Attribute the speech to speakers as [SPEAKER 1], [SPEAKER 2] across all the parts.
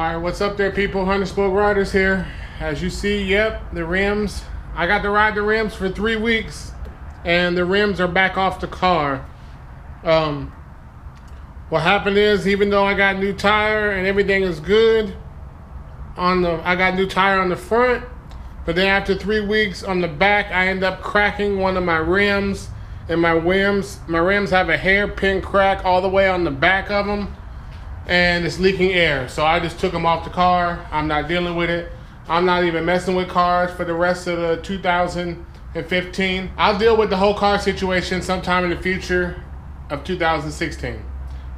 [SPEAKER 1] Alright, what's up there, people? 100 Riders here. As you see, yep, the rims. I got to ride the rims for 3 weeks, and the rims are back off the car. What happened is, even though I got new tire and everything is good, I got new tire on the front, but then after 3 weeks on the back, I end up cracking one of my rims, and my rims have a hairpin crack all the way on the back of them, and it's leaking air. So I just took them off the car. I'm not dealing with it. I'm not even messing with cars for the rest of the 2015. I'll deal with the whole car situation sometime in the future of 2016.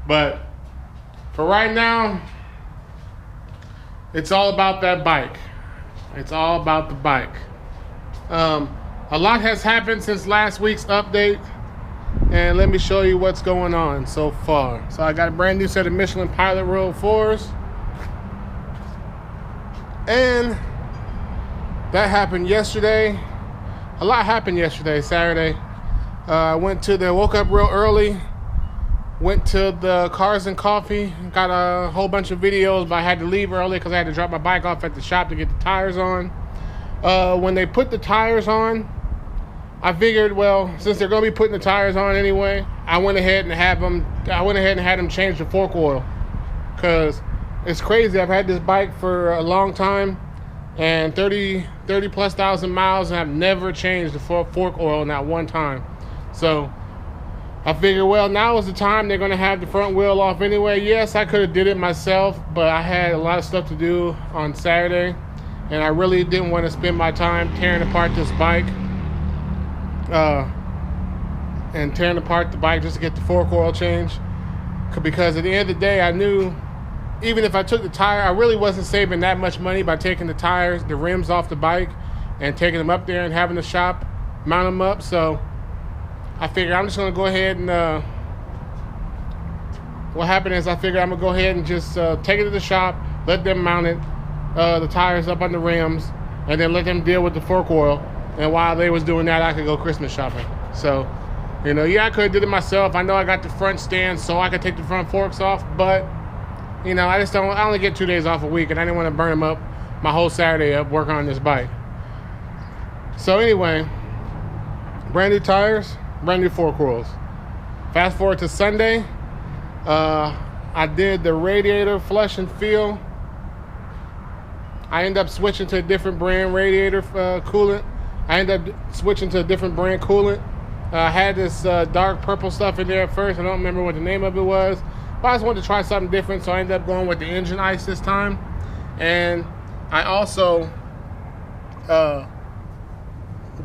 [SPEAKER 1] But for right now, it's all about that bike. It's all about the bike. A lot has happened since last week's update, and let me show you what's going on so far. So I got a brand new set of Michelin Pilot Road 4s, and that happened yesterday. A lot happened yesterday, Saturday. I woke up real early, went to the Cars and Coffee, got a whole bunch of videos, but I had to leave early because I had to drop my bike off at the shop to get the tires on. When they put the tires on, I figured, well, since they're going to be putting the tires on anyway, I went ahead and had them change the fork oil, because it's crazy. I've had this bike for a long time, and 30 plus thousand miles, and I've never changed the fork oil, not one time. So I figured, well, now is the time. They're going to have the front wheel off anyway. Yes, I could have did it myself, but I had a lot of stuff to do on Saturday, and I really didn't want to spend my time tearing apart this bike, and tearing apart the bike just to get the fork oil change. Because at the end of the day, I knew even if I took the tire, I really wasn't saving that much money by taking the rims off the bike and taking them up there and having the shop mount them up. So I figured I'm just going to go ahead and what happened is I figured I'm going to go ahead and just take it to the shop, let them mount it, the tires up on the rims, and then let them deal with the fork oil. And while they was doing that, I could go Christmas shopping. So, yeah, I could have did it myself. I know I got the front stand so I could take the front forks off, but I only get 2 days off a week, and I didn't want to burn them up my whole Saturday up working on this bike. So anyway, brand new tires, brand new fork oils. Fast forward to Sunday, I did the radiator flush and feel. I ended up switching to a different brand radiator coolant. I ended up switching to a different brand coolant. I had this dark purple stuff in there at first. I don't remember what the name of it was, but I just wanted to try something different, so I ended up going with the engine ice this time. And I also got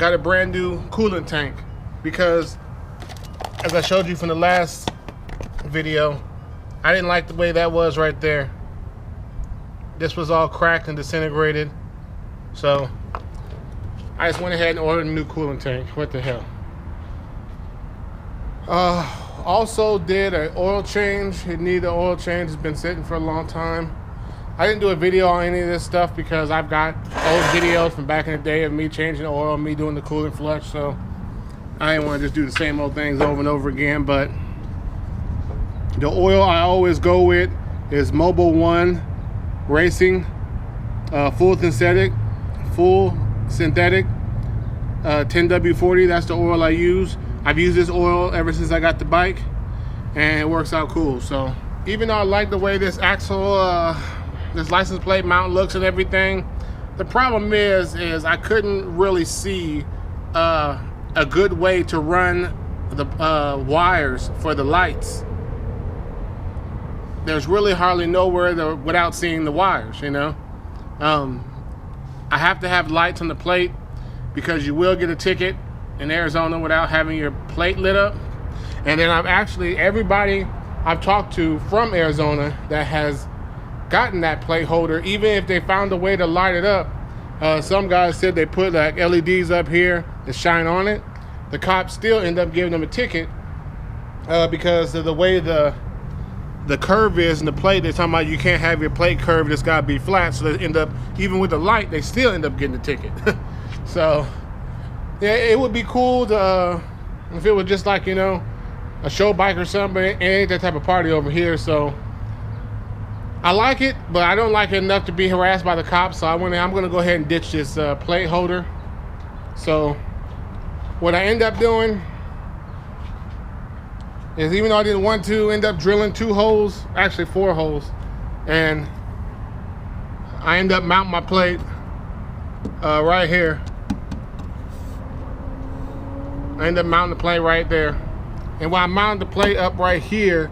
[SPEAKER 1] a brand new coolant tank, because as I showed you from the last video, I didn't like the way that was right there. This was all cracked and disintegrated, so I just went ahead and ordered a new coolant tank. What the hell? Also did an oil change. It needed an oil change. It's been sitting for a long time. I didn't do a video on any of this stuff because I've got old videos from back in the day of me changing the oil, me doing the coolant flush, so I didn't want to just do the same old things over and over again. But the oil I always go with is Mobil 1 Racing, full synthetic 10W40. That's the oil I use. I've used this oil ever since I got the bike, and it works out cool. So even though I like the way this axle, this license plate mount looks and everything, the problem is I couldn't really see a good way to run the wires for the lights. There's really hardly nowhere without seeing the wires, I have to have lights on the plate, because you will get a ticket in Arizona without having your plate lit up. And then everybody I've talked to from Arizona that has gotten that plate holder, even if they found a way to light it up, some guys said they put like LEDs up here to shine on it. The cops still end up giving them a ticket because of the way the curve is in the plate. They're talking about you can't have your plate curved, it's got to be flat. So they end up, even with the light, they still end up getting a ticket. So yeah, it would be cool to, if it was just like, a show bike or something, but it ain't that type of party over here. So I like it, but I don't like it enough to be harassed by the cops. So I'm gonna go ahead and ditch this plate holder. So what I end up doing is, even though I didn't want to, end up drilling 2 holes, actually 4 holes, and I end up mounting my plate right here. I end up mounting the plate right there. And when I mount the plate up right here,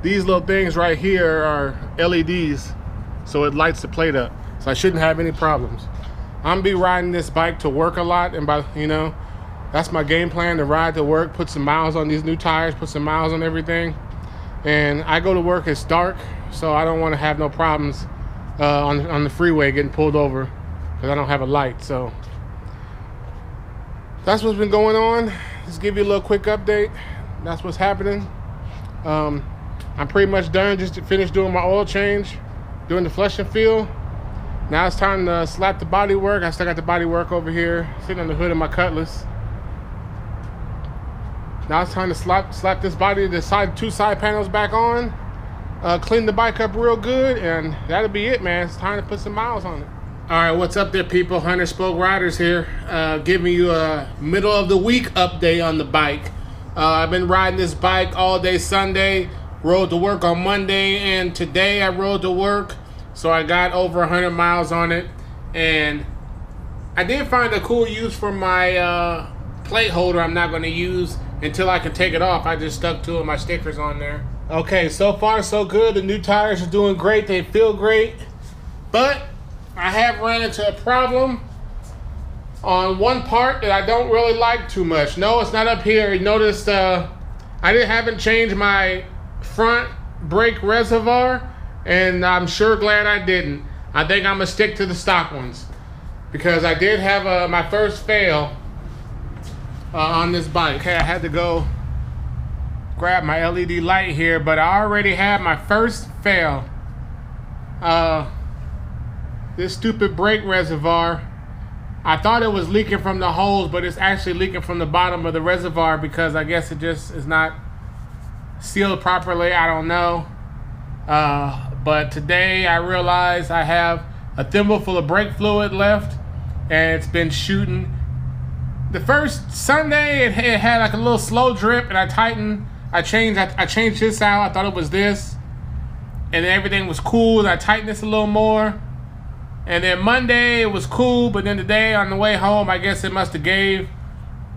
[SPEAKER 1] these little things right here are LEDs, so it lights the plate up. So I shouldn't have any problems. I'm gonna be riding this bike to work a lot, and that's my game plan, to ride to work, put some miles on these new tires, put some miles on everything. And I go to work, it's dark, so I don't want to have no problems on the freeway getting pulled over because I don't have a light. So that's what's been going on. Just give you a little quick update. That's what's happening. I'm pretty much done, just to finish doing my oil change, doing the flush and fill. Now it's time to slap the body work. I still got the body work over here, sitting on the hood of my Cutlass. Now it's time to slap this body, the 2 side panels back on, clean the bike up real good, and that'll be it, man. It's time to put some miles on it. All right, what's up there, people? 100 Spoke Riders here, giving you a middle of the week update on the bike. I've been riding this bike all day Sunday, rode to work on Monday, and today I rode to work. So I got over 100 miles on it, and I did find a cool use for my plate holder. I'm not going to use until I can take it off. I just stuck 2 of my stickers on there. Okay, so far so good. The new tires are doing great. They feel great, but I have run into a problem on one part that I don't really like too much. No, it's not up here. You noticed haven't changed my front brake reservoir, and I'm sure glad I didn't. I think I'm gonna stick to the stock ones because I did have my first fail on this bike. Okay, I had to go grab my LED light here, but I already had my first fail. This stupid brake reservoir, I thought it was leaking from the hose, but it's actually leaking from the bottom of the reservoir because I guess it just is not sealed properly. I don't know. But today I realized I have a thimble full of brake fluid left, and it's been shooting. The first Sunday it had like a little slow drip, and I changed this out. I thought it was this, and then everything was cool, and I tightened this a little more. And then Monday it was cool, but then today on the way home, I guess it must have gave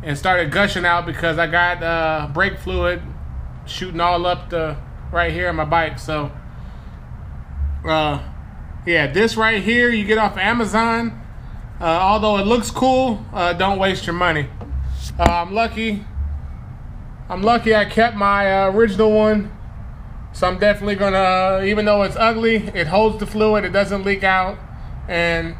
[SPEAKER 1] and started gushing out because I got brake fluid shooting all up right here on my bike. So yeah, this right here you get off Amazon. Although it looks cool, don't waste your money. I'm lucky I kept my original one, so I'm definitely gonna, even though it's ugly, it holds the fluid, it doesn't leak out, and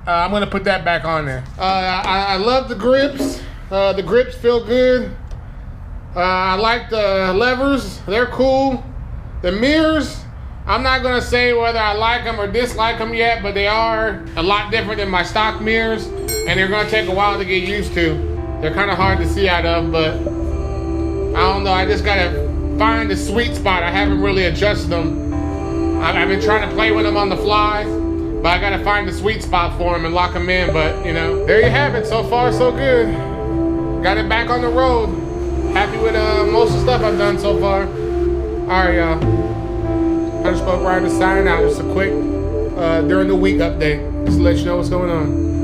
[SPEAKER 1] I'm gonna put that back on there. I love the grips. The grips feel good. I like the levers, they're cool. The mirrors, I'm not gonna say whether I like them or dislike them yet, but they are a lot different than my stock mirrors, and they're gonna take a while to get used to. They're kind of hard to see out of, but I don't know, I just gotta find the sweet spot. I haven't really adjusted them. I've been trying to play with them on the fly, but I gotta find the sweet spot for them and lock them in. But there you have it. So far so good. Got it back on the road. Happy with most of the stuff I've done so far. Alright, y'all. 100 Spoke Rider signing out. Just a quick during the week update, just to let you know what's going on.